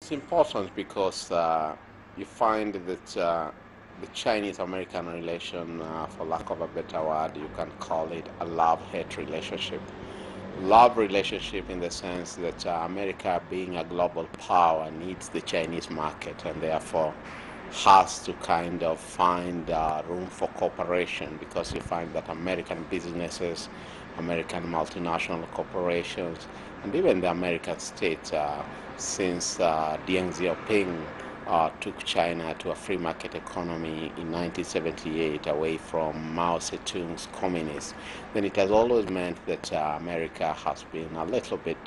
It's important because you find that the Chinese-American relation, for lack of a better word, you can call it a love-hate relationship. Love relationship in the sense that America, being a global power, needs the Chinese market and therefore has to kind of find room for cooperation, because you find that American businesses, American multinational corporations, and even the American state, since Deng Xiaoping took China to a free market economy in 1978 away from Mao Zedong's communists, then it has always meant that America has been a little bit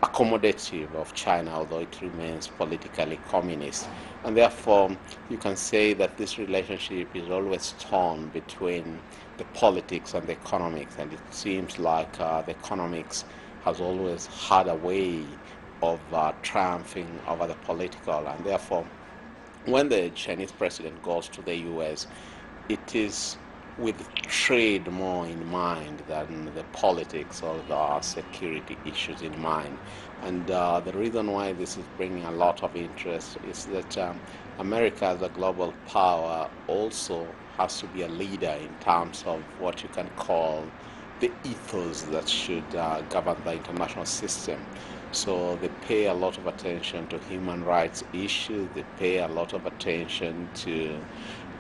accommodative of China, although it remains politically communist. And therefore, you can say that this relationship is always torn between the politics and the economics, and it seems like the economics has always had a way of triumphing over the political, and therefore when the Chinese president goes to the US, it is with trade more in mind than the politics or the security issues in mind. And the reason why this is bringing a lot of interest is that America as a global power also has to be a leader in terms of what you can call the ethos that should govern the international system. So they pay a lot of attention to human rights issues. They pay a lot of attention to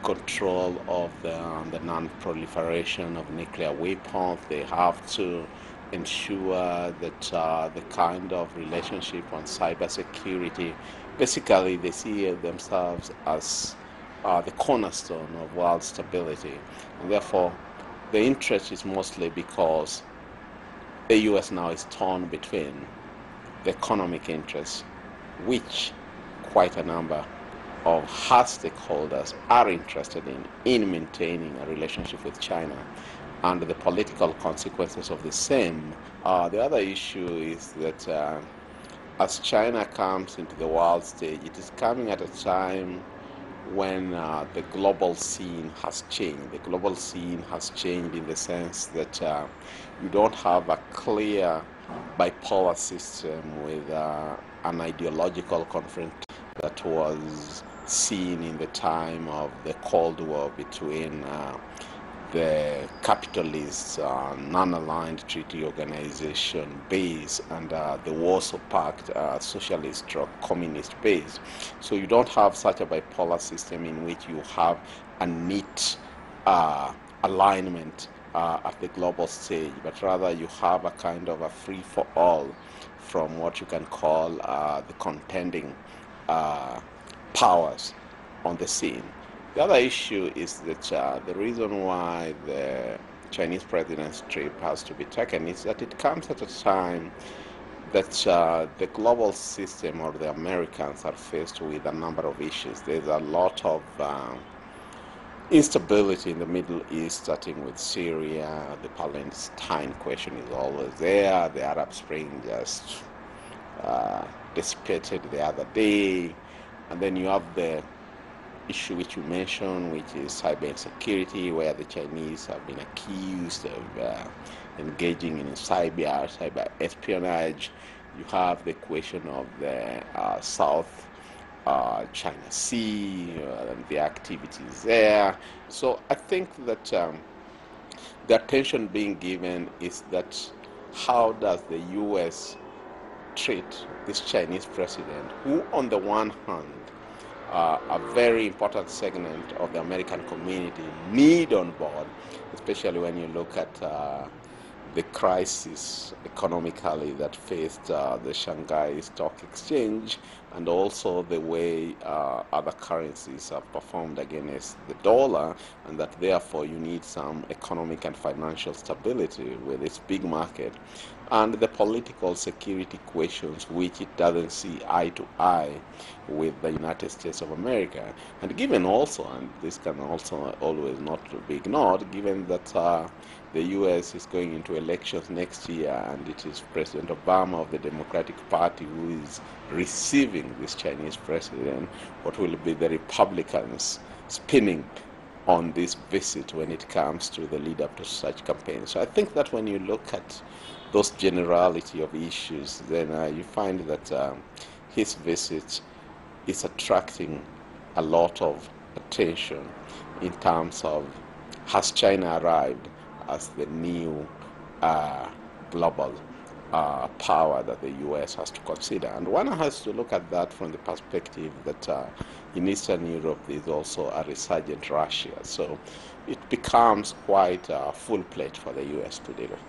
control of the non-proliferation of nuclear weapons. They have to ensure that the kind of relationship on cybersecurity, basically they see themselves as the cornerstone of world stability. And therefore, the interest is mostly because the US now is torn between the economic interests, which quite a number of her stakeholders are interested in maintaining a relationship with China, and the political consequences of the same. The other issue is that as China comes into the world stage, it is coming at a time when the global scene has changed. The global scene has changed in the sense that you don't have a clear bipolar system with an ideological conflict that was seen in the time of the Cold War between the capitalist non-aligned treaty organization base and the Warsaw Pact socialist or communist base. So you don't have such a bipolar system in which you have a neat alignment at the global stage, but rather you have a kind of a free-for-all from what you can call the contending powers on the scene. The other issue is that the reason why the Chinese president's trip has to be taken is that it comes at a time that the global system or the Americans are faced with a number of issues. There's a lot of instability in the Middle East, starting with Syria. The Palestine question is always there. The Arab Spring just dissipated the other day. And then you have the issue which you mentioned, which is cyber insecurity, where the Chinese have been accused of engaging in cyber espionage. You have the question of the South China Sea and the activities there. So I think that the attention being given is that how does the U.S. treat this Chinese president, who on the one hand a very important segment of the American community need on board, especially when you look at the crisis economically that faced the Shanghai Stock Exchange, and also the way other currencies have performed against the dollar, and that therefore you need some economic and financial stability with its big market, and the political security questions which it doesn't see eye to eye with the United States of America. And given also, and this can also always not be ignored, given that the U.S. is going into elections next year, and it is President Obama of the Democratic Party who is receiving this Chinese president, what will be the Republicans spinning on this visit when it comes to the lead up to such campaigns. So I think that when you look at those generality of issues, then you find that his visit is attracting a lot of attention in terms of, has China arrived as the new global power that the U.S. has to consider? And one has to look at that from the perspective that in Eastern Europe there is also a resurgent Russia. So it becomes quite a full plate for the U.S. to deal with.